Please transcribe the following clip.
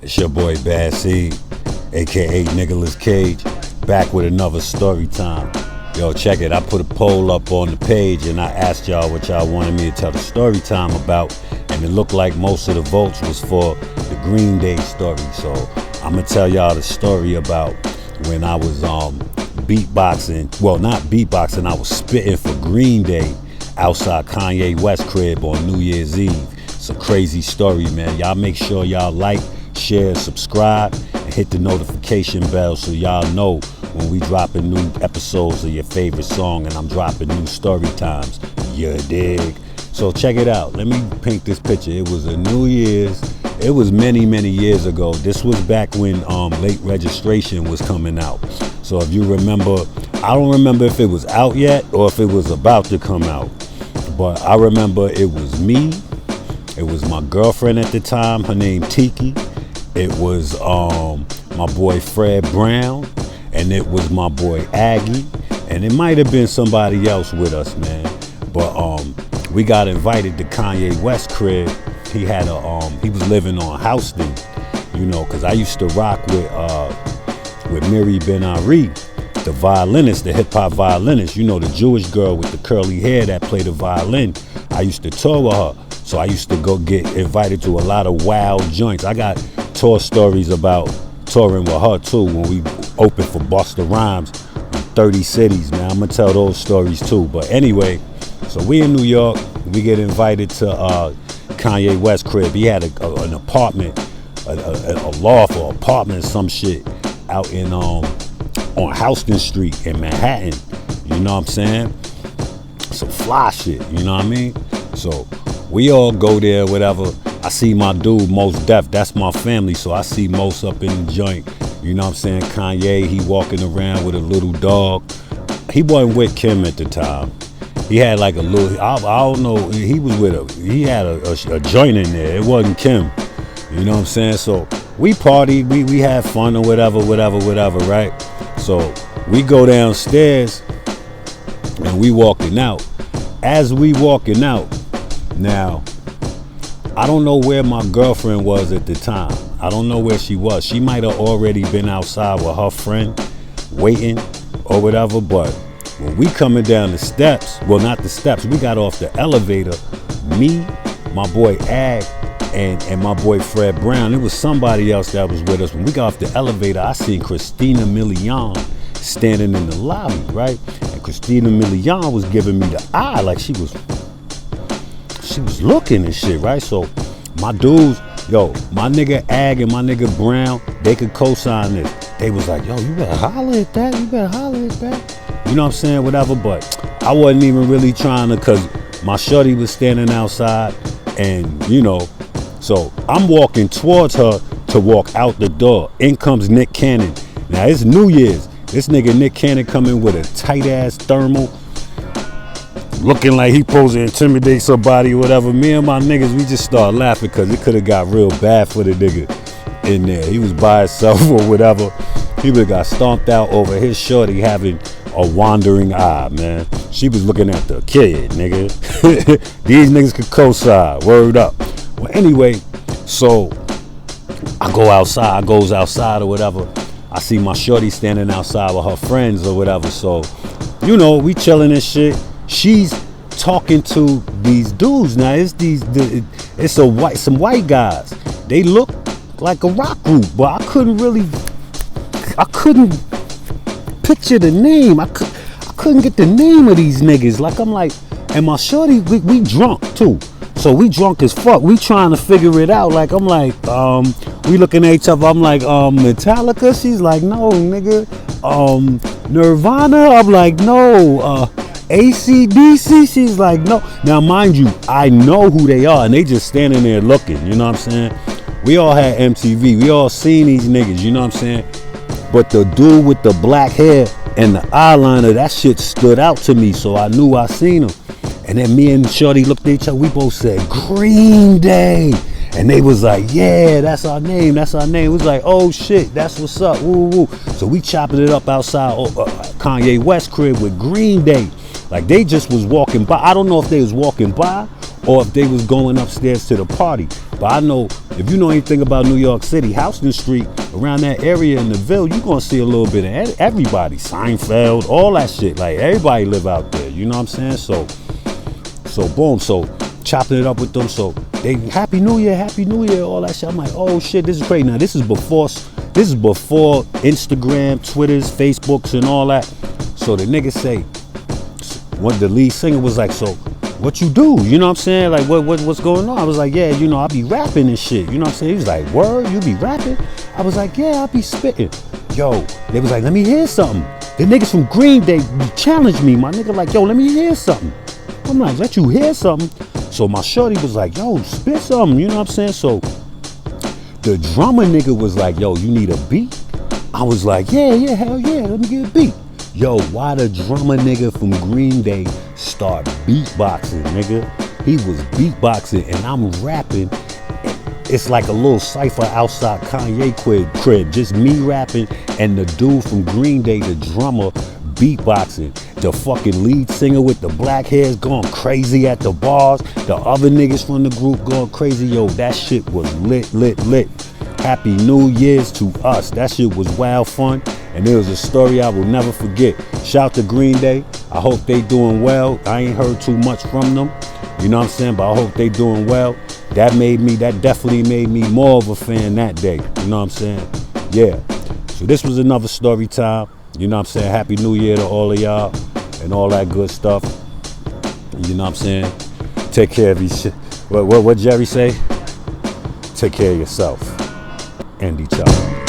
It's your boy Bad Seed, aka Nicolas Cage, back with another story time. Yo, check it. I put a poll up on the page and I asked y'all what y'all wanted me to tell the story time about, and it looked like most of the votes was for the Green Day story. So I'm gonna tell y'all the story about when I was beatboxing. Well, not beatboxing. I was spitting for Green Day outside Kanye West crib on New Year's Eve. It's a crazy story, man. Y'all make sure y'all like, share, subscribe, and hit the notification bell so y'all know when we dropping new episodes of your favorite song and I'm dropping new story times. You dig? So check it out. Let me paint this picture. It was a New Year's. It was many years ago. This was back when late registration was coming out. So if you remember, I don't remember if it was out yet or if it was about to come out, but I remember it was me. It was my girlfriend at the time, her name Tiki. It was my boy Fred Brown, and it was my boy Aggie, and it might have been somebody else with us, man. But we got invited to Kanye West crib. He had he was living on Houston, you know, cause I used to rock with Miri Ben Ari, the violinist, the hip hop violinist, you know, the Jewish girl with the curly hair that played the violin. I used to tour with her. So I used to go get invited to a lot of wild joints. I got tour stories about touring with her too when we opened for Busta Rhymes in 30 cities, man. I'm gonna tell those stories too. But anyway, so we in New York, we get invited to Kanye West crib. He had an apartment, a loft or apartment, some shit out in on Houston Street in Manhattan. You know what I'm saying? Some fly shit, you know what I mean? So we all go there, whatever. I see my dude, Mos Def, that's my family, so I see Mos up in the joint. You know what I'm saying? Kanye, he walking around with a little dog. He wasn't with Kim at the time. He had like a little, I don't know, he was with he had a joint in there. It wasn't Kim. You know what I'm saying? So we partied, we had fun or whatever, right? So we go downstairs and we walking out. As we walking out, now, I don't know where my girlfriend was at the time. I don't know where she was. She might have already been outside with her friend waiting or whatever, but when we coming down the steps, well, not the steps, we got off the elevator, me, my boy Ag, and my boy Fred Brown. It was somebody else that was with us. When we got off the elevator, I seen Christina Milian standing in the lobby, right? And Christina Milian was giving me the eye like she was looking and shit, right? So my dudes, yo, my nigga Ag and my nigga Brown, they could co-sign this. They was like, yo, you better holler at that, you know what I'm saying, whatever. But I wasn't even really trying to, cause my shorty was standing outside, and you know, so I'm walking towards her to walk out the door. In comes Nick Cannon. Now it's New Year's. This nigga Nick Cannon coming with a tight ass thermal, looking like he supposed to intimidate somebody or whatever. Me and my niggas, we just started laughing because it could have got real bad for the nigga in there. He was by himself or whatever. He would have got stomped out over his shorty having a wandering eye, man. She was looking at the kid, nigga. These niggas could co-sign, word up. Well, anyway, so I goes outside or whatever. I see my shorty standing outside with her friends or whatever. So, you know, we chilling and shit. She's talking to these dudes. Now it's some white guys. They look like a rock group, but I couldn't picture the name. I couldn't get the name of these niggas. Like I'm like, and my shorty, we drunk too. So we drunk as fuck. We trying to figure it out. Like I'm like, we looking at each other. I'm like, Metallica. She's like, no, nigga. Nirvana. I'm like, no. AC/DC, she's like, no. Now, mind you, I know who they are, and they just standing there looking, you know what I'm saying? We all had MTV. We all seen these niggas, you know what I'm saying? But the dude with the black hair and the eyeliner, that shit stood out to me, so I knew I seen him. And then me and Shorty looked at each other. We both said, Green Day. And they was like, yeah, that's our name. It was like, oh shit, that's what's up. Woo, woo. So we chopping it up outside Kanye West crib with Green Day. Like they just was walking by. I don't know if they was walking by or if they was going upstairs to the party. But I know, if you know anything about New York City, Houston Street, around that area in the Ville, you gonna see a little bit of everybody. Seinfeld, all that shit. Like, everybody live out there, you know what I'm saying? So boom, so chopping it up with them. So they, Happy New Year, all that shit. I'm like, oh shit, this is crazy. Now this is before Instagram, Twitters, Facebooks, and all that. So the nigga say, what the lead singer was like, so what you do? You know what I'm saying? Like, what's going on? I was like, yeah, you know, I be rapping and shit. You know what I'm saying? He was like, word, you be rapping? I was like, yeah, I be spitting. Yo, they was like, let me hear something. The niggas from Green Day challenged me. My nigga like, yo, let me hear something. I'm like, let you hear something? So my shorty was like, yo, spit something. You know what I'm saying? So the drummer nigga was like, yo, you need a beat? I was like, yeah, hell yeah, let me get a beat. Yo, why the drummer nigga from Green Day start beatboxing, nigga? He was beatboxing and I'm rapping. It's like a little cypher outside Kanye crib. Just me rapping and the dude from Green Day, the drummer, beatboxing. The fucking lead singer with the black hairs going crazy at the bars. The other niggas from the group going crazy. Yo, that shit was lit. Happy New Year's to us. That shit was wild fun. And it was a story I will never forget. Shout to Green Day. I hope they doing well. I ain't heard too much from them. You know what I'm saying? But I hope they doing well. That definitely made me more of a fan that day. You know what I'm saying? Yeah. So this was another story time. You know what I'm saying? Happy New Year to all of y'all and all that good stuff. You know what I'm saying? Take care of these shit. What Jerry say? Take care of yourself and each other.